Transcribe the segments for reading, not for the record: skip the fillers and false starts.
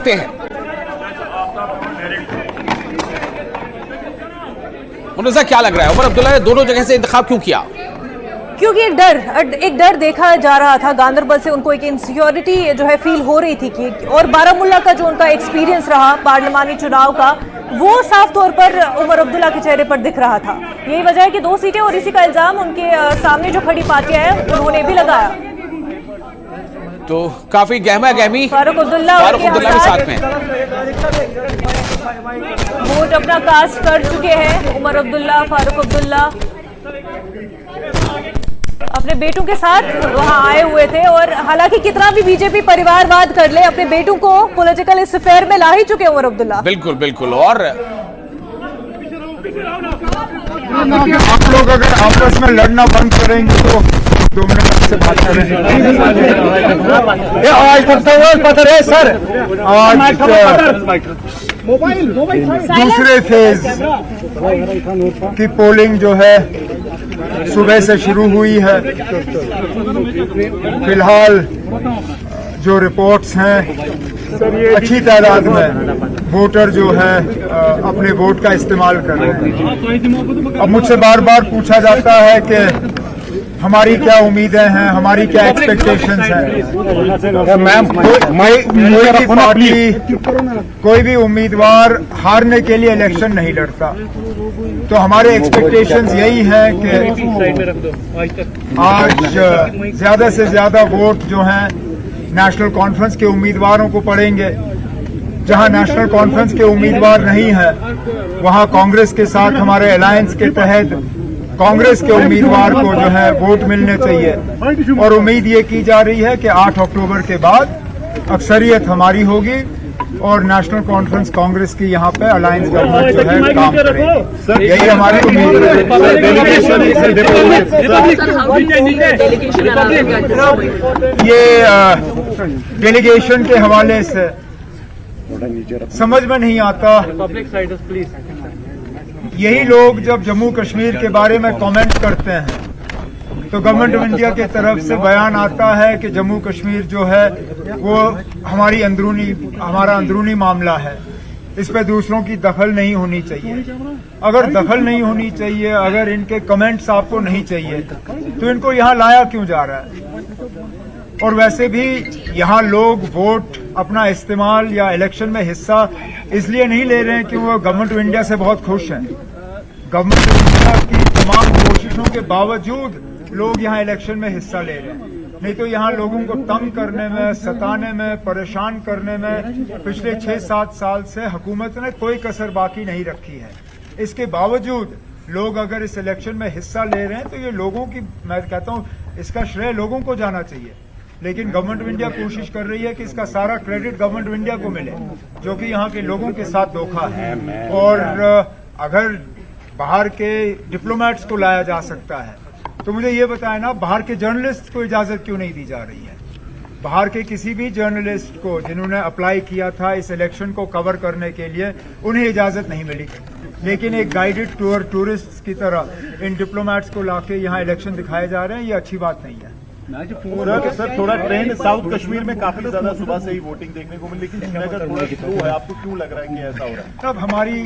देखते हैं। मुनव्वर, क्या लग रहा है उमर अब्दुल्ला ने दोनों जगह से इंतखाब क्यों किया? क्योंकि एक डर देखा जा रहा था। गांदरबल से उनको एक इनसिक्योरिटी जो है फील हो रही थी कि, और बारामूला का जो उनका एक्सपीरियंस रहा पार्लिमानी चुनाव का, वो साफ तौर पर उमर अब्दुल्ला के चेहरे पर दिख रहा था। यही वजह है कि 2 सीटें, और इसी का इल्जाम उनके सामने जो खड़ी पार्टियां हैं उन्होंने भी लगाया। तो काफी गहमा गहमी फारूक अब्दुल्ला भी साथ में वोट अपना कास्ट कर चुके हैं। उमर अब्दुल्ला, फारूक अब्दुल्ला अपने बेटों के साथ वहां आए हुए थे, और हालांकि कितना भी बीजेपी परिवारवाद कर ले, अपने बेटों को पॉलिटिकल इस अफेयर में ला ही चुके उमर अब्दुल्ला। बिल्कुल बिल्कुल। और आप लोग अगर आपस में लड़ना बंद करेंगे तो 2 मिनट से बात करेंगे। सर, आज दूसरे फेज की पोलिंग जो है सुबह से शुरू हुई है। फिलहाल जो रिपोर्ट्स हैं, अच्छी तादाद में वोटर जो है अपने वोट का इस्तेमाल कर रहे हैं। अब मुझसे बार बार पूछा जाता है कि हमारी क्या उम्मीदें हैं, हमारी क्या एक्सपेक्टेशंस हैं। मैम, कोई भी उम्मीदवार हारने के लिए इलेक्शन नहीं लड़ता, तो हमारे एक्सपेक्टेशंस यही हैं कि आज ज्यादा से ज्यादा वोट जो हैं नेशनल कॉन्फ्रेंस के उम्मीदवारों को पड़ेंगे। जहां नेशनल कॉन्फ्रेंस के उम्मीदवार नहीं है, वहां कांग्रेस के साथ हमारे अलायंस के तहत कांग्रेस के उम्मीदवार को जो है वोट मिलने चाहिए। और उम्मीद ये की जा रही है कि 8 अक्टूबर के बाद अक्सरियत हमारी होगी और नेशनल कॉन्फ्रेंस कांग्रेस की यहाँ पे अलायंस गवर्नमेंट जो है काम करेगी। यही हमारी उम्मीद है। ये डेलीगेशन के हवाले से समझ में नहीं आता। यही लोग जब जम्मू कश्मीर के बारे में कमेंट करते हैं तो गवर्नमेंट ऑफ इंडिया की तरफ से बयान आता है कि जम्मू कश्मीर जो है वो हमारा अंदरूनी मामला है, इस पे दूसरों की दखल नहीं होनी चाहिए। अगर दखल नहीं होनी चाहिए, अगर इनके कमेंट्स आपको नहीं चाहिए, तो इनको यहाँ लाया क्यों जा रहा है? और वैसे भी यहाँ लोग वोट अपना इस्तेमाल या इलेक्शन में हिस्सा इसलिए नहीं ले रहे हैं कि वो गवर्नमेंट ऑफ इंडिया से बहुत खुश हैं। गवर्नमेंट ऑफ इंडिया की तमाम कोशिशों के बावजूद लोग यहाँ इलेक्शन में हिस्सा ले रहे हैं। नहीं तो यहाँ लोगों को तंग करने में, सताने में, परेशान करने में पिछले 6-7 साल से हुकूमत ने कोई कसर बाकी नहीं रखी है। इसके बावजूद लोग अगर इस इलेक्शन में हिस्सा ले रहे हैं तो ये लोगों की, मैं कहता हूँ इसका श्रेय लोगों को जाना चाहिए। लेकिन गवर्नमेंट ऑफ इंडिया कोशिश कर रही है कि इसका सारा क्रेडिट गवर्नमेंट ऑफ इंडिया को मिले, जो कि यहाँ के लोगों के साथ धोखा है। और अगर बाहर के डिप्लोमेट्स को लाया जा सकता है तो मुझे ये बताया ना, बाहर के जर्नलिस्ट को इजाजत क्यों नहीं दी जा रही है? बाहर के किसी भी जर्नलिस्ट को जिन्होंने अप्लाई किया था इस इलेक्शन को कवर करने के लिए, उन्हें इजाजत नहीं मिली। लेकिन एक गाइडेड टूरिस्ट की तरह इन डिप्लोमेट्स को लाके यहाँ इलेक्शन दिखाए जा रहे हैं, ये अच्छी बात नहीं है। सर, थोड़ा ट्रेंड साउथ कश्मीर में काफी ज्यादा सुबह से ही वोटिंग देखने को मिली, लेकिन श्रीनगर थोड़ा स्लो है। आपको क्यों लग रहा है कि ऐसा हो रहा है? अब हमारी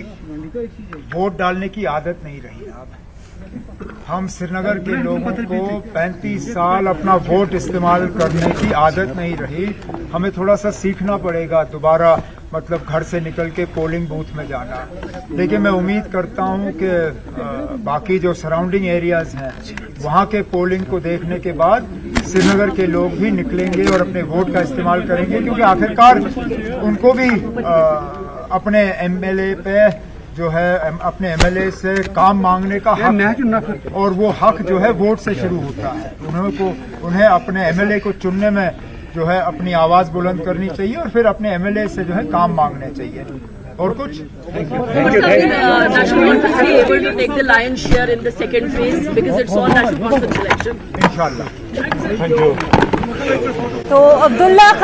वोट डालने की आदत नहीं रही है। अब हम श्रीनगर के लोगों को 35 साल अपना वोट इस्तेमाल करने की आदत नहीं रही। हमें थोड़ा सा सीखना पड़ेगा दोबारा, मतलब घर से निकल के पोलिंग बूथ में जाना। लेकिन मैं उम्मीद करता हूं कि बाकी जो सराउंडिंग एरियाज हैं वहां के पोलिंग को देखने के बाद श्रीनगर के लोग भी निकलेंगे और अपने वोट का इस्तेमाल करेंगे, क्योंकि आखिरकार उनको भी अपने एमएलए पे जो है अपने एमएलए से काम मांगने का हक, और वो हक जो है वोट से शुरू होता है। उन्हें अपने एमएलए को चुनने में जो है अपनी आवाज बुलंद करनी चाहिए और फिर अपने एमएलए से जो है काम मांगने चाहिए। और कुछ इंशाल्लाह। तो अब्दुल्ला